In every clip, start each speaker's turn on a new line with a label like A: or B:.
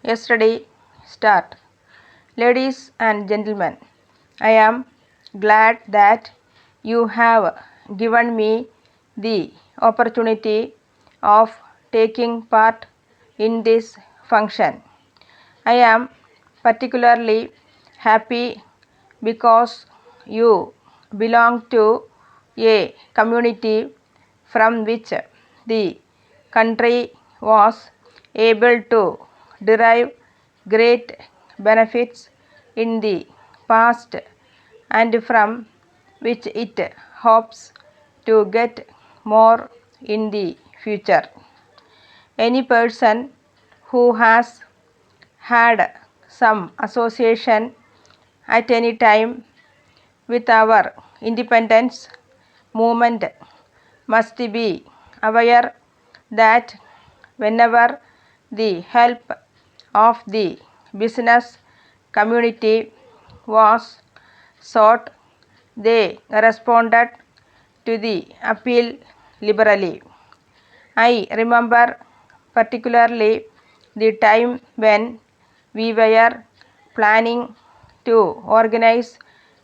A: Yesterday start. Ladies and gentlemen, I am glad that you have given me the opportunity of taking part in this function. I am particularly happy because you belong to a community from which the country was able to derive great benefits in the past and from which it hopes to get more in the future. Any person who has had some association at any time with our independence movement must be aware that whenever the help of the business community was sought, they responded to the appeal liberally. I remember particularly the time when we were planning to organize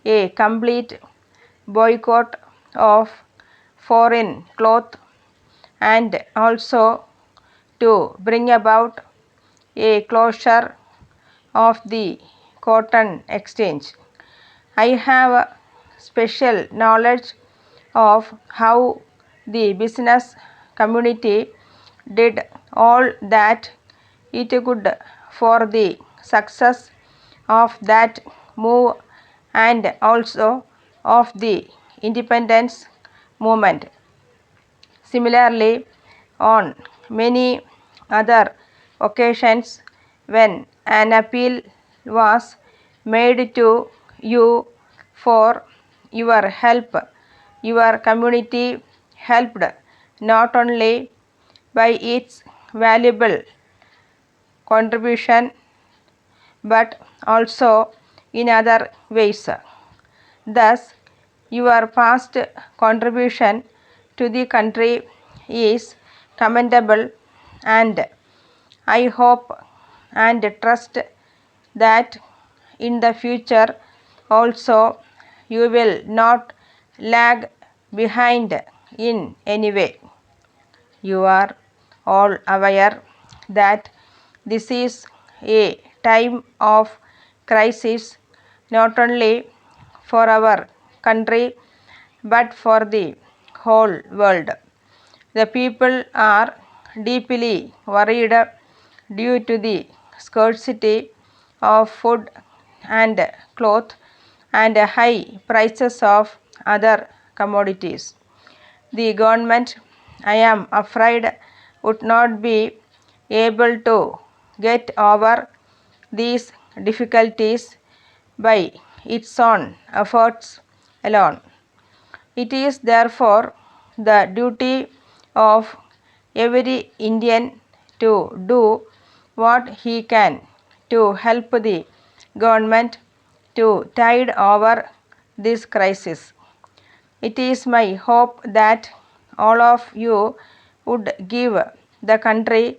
A: a complete boycott of foreign cloth and also to bring about a closure of the cotton exchange. I have special knowledge of how the business community did all that it could for the success of that move and also of the independence movement. Similarly, on many other occasions when an appeal was made to you for your help, your community helped not only by its valuable contribution but also in other ways. Thus, your past contribution to the country is commendable, and I hope and trust that in the future also you will not lag behind in any way. You are all aware that this is a time of crisis not only for our country but for the whole world. The people are deeply worried due to the scarcity of food and cloth and high prices of other commodities. The government, I am afraid, would not be able to get over these difficulties by its own efforts alone. It is therefore the duty of every Indian to do what he can to help the government to tide over this crisis. It is my hope that all of you would give the country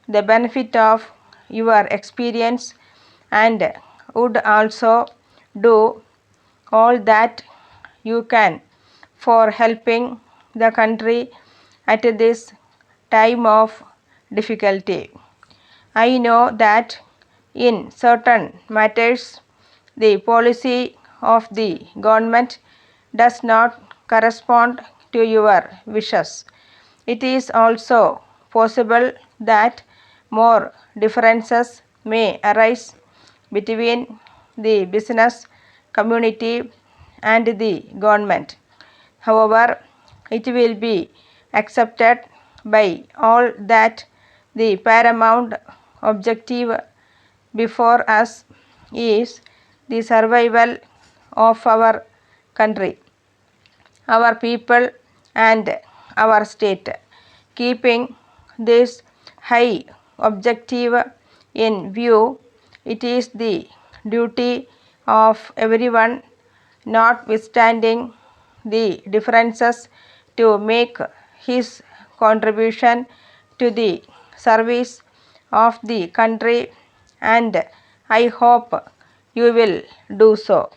A: the benefit of your experience and would also do all that you can for helping the country at this time of difficulty. I know that in certain matters the policy of the government does not correspond to your wishes. It is also possible that more differences may arise between the business community and the government. However, it will be accepted by all that the paramount objective before us is the survival of our country, our people, and our state. Keeping this high objective in view, it is the duty of everyone, notwithstanding the differences, to make his contribution to the service of the country and I hope you will do so.